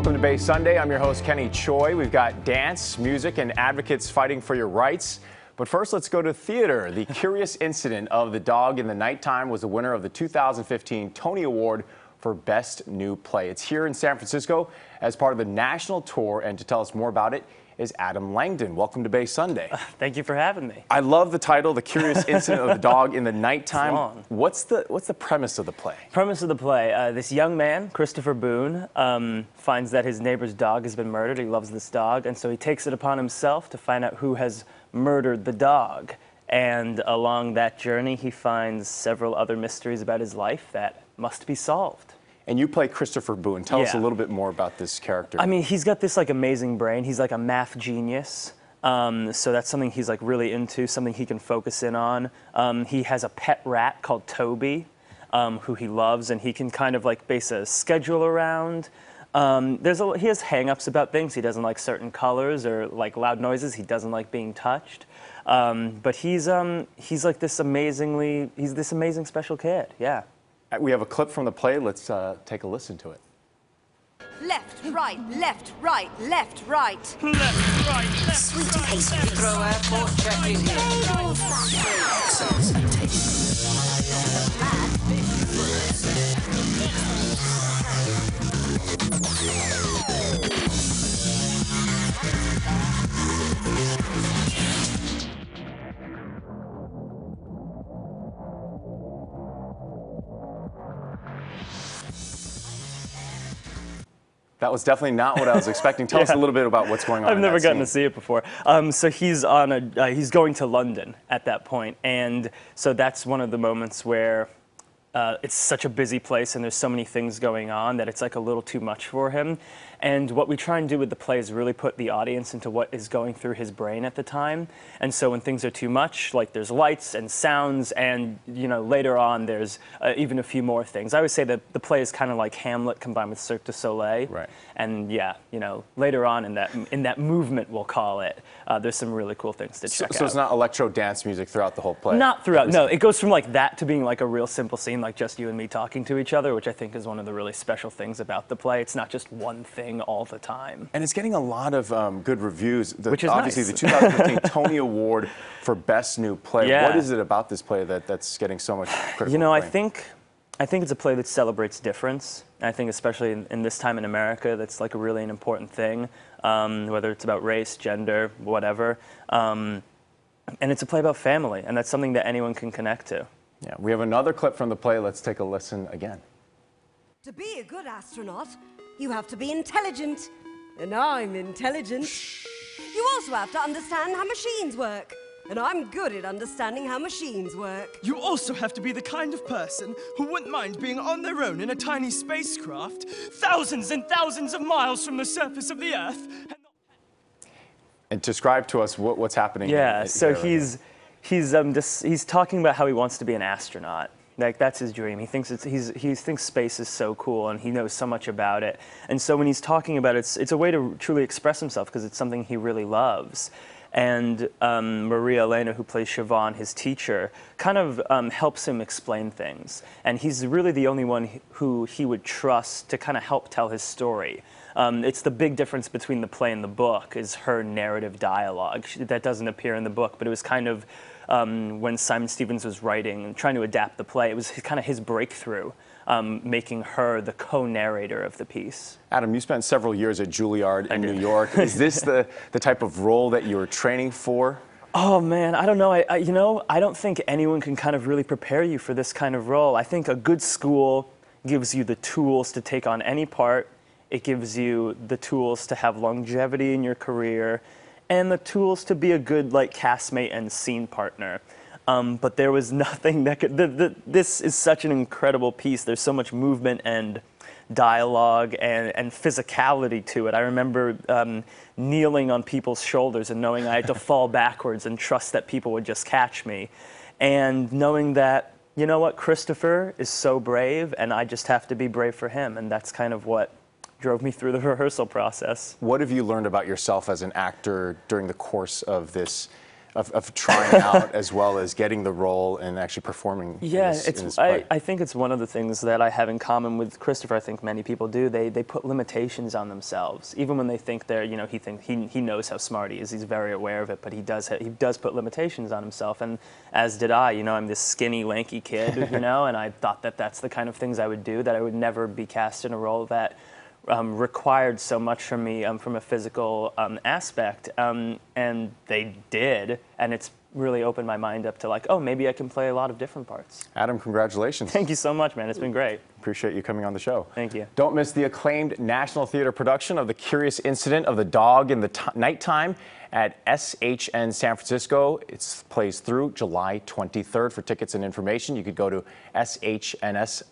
welcome to Bay Sunday. I'm your host, Kenny Choi. We've got dance, music, and advocates fighting for your rights. But first, let's go to theater. The Curious Incident of the Dog in the Nighttime was the winner of the 2015 Tony Award for Best New Play. It's here in San Francisco as part of the national tour, and to tell us more about it is Adam Langdon. Welcome to Bay Sunday. Thank you for having me. I love the title, The Curious Incident of the Dog in the Nighttime. Long. What's the premise of the play? Premise of the play, this young man, Christopher Boone, finds that his neighbor's dog has been murdered. He loves this dog, and so he takes it upon himself to find out who has murdered the dog. And along that journey, he finds several other mysteries about his life that must be solved. And you play Christopher Boone. Tell us a little bit more about this character. I mean, he's got this like amazing brain. He's like a math genius. So that's something he's like really into, something he can focus in on. He has a pet rat called Toby, who he loves, and he can kind of like base a schedule around. He has hang-ups about things. He doesn't like certain colors or like loud noises. He doesn't like being touched. But he's like this amazing special kid. Yeah. We have a clip from the play. Let's take a listen to it. Left, right, left, right, left, right. Left, right, left, Sweet right. taste. Throw airport check in here. Excellence and taste. That was definitely not what I was expecting. Tell us a little bit about what's going on. I've never gotten to see it before. So he's on he's going to London at that point, and so that's one of the moments where it's such a busy place and there's so many things going on that it's like a little too much for him. And what we try and do with the play is really put the audience into what is going through his brain at the time. And so when things are too much, like there's lights and sounds, and later on there's even a few more things. I always say that the play is kind of like Hamlet combined with Cirque du Soleil. Right. And yeah, later on in that movement, we'll call it, there's some really cool things to check out. So it's not electro dance music throughout the whole play? Not throughout. No, it goes from like that to being like a real simple scene, like just you and me talking to each other, which I think is one of the really special things about the play. It's not just one thing all the time. And it's getting a lot of good reviews. Which is obviously nice. The 2015 Tony Award for Best New Play. Yeah. What is it about this play that's getting so much critical acclaim? I think it's a play that celebrates difference. And I think especially in this time in America, that's like really an important thing, whether it's about race, gender, whatever. And it's a play about family, and that's something that anyone can connect to. Yeah, we have another clip from the play. Let's take a listen again. To be a good astronaut, you have to be intelligent. And I'm intelligent. You also have to understand how machines work. And I'm good at understanding how machines work. You also have to be the kind of person who wouldn't mind being on their own in a tiny spacecraft, thousands and thousands of miles from the surface of the Earth. And describe to us what's happening. Yeah, so he's talking about how he wants to be an astronaut. Like that's his dream. He thinks he thinks space is so cool, and he knows so much about it. And so when he's talking about it, it's a way to truly express himself because it's something he really loves. And Maria Elena, who plays Siobhan, his teacher, kind of helps him explain things. And he's really the only one who he would trust to kind of help tell his story. It's the big difference between the play and the book is her narrative dialogue. That doesn't appear in the book, but it was kind of when Simon Stevens was writing and trying to adapt the play, it was kind of his breakthrough, making her the co-narrator of the piece. Adam, you spent several years at Juilliard in New York. Is this the type of role that you were training for? Oh man, I don't know. I don't think anyone can kind of really prepare you for this kind of role. I think a good school gives you the tools to take on any part. It gives you the tools to have longevity in your career, and the tools to be a good castmate and scene partner. But there was nothing that could. This is such an incredible piece. There's so much movement and dialogue and physicality to it. I remember kneeling on people's shoulders and knowing I had to fall backwards and trust that people would just catch me, and knowing that Christopher is so brave, and I just have to be brave for him, and that's kind of what drove me through the rehearsal process. What have you learned about yourself as an actor during the course of this of trying out as well as getting the role and actually performing in this play? I think it's one of the things that I have in common with Christopher. I think many people do. They put limitations on themselves, even when they think they're, you know, he knows how smart he is. He's very aware of it, but he does put limitations on himself. And as did I. You know, I'm this skinny, lanky kid, you know, and I thought that that's the kind of things I would do. That I would never be cast in a role that required so much from me from a physical aspect, and they did, and it's really opened my mind up to like, oh, maybe I can play a lot of different parts. Adam, congratulations. Thank you so much, man. It's been great. Appreciate you coming on the show. Thank you. Don't miss the acclaimed National Theater production of The Curious Incident of the Dog in the Nighttime at SHN San Francisco. It plays through July 23rd. For tickets and information, you could go to shnsf.com.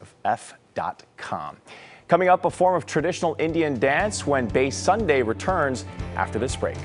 Coming up, a form of traditional Indian dance when Bay Sunday returns after this break.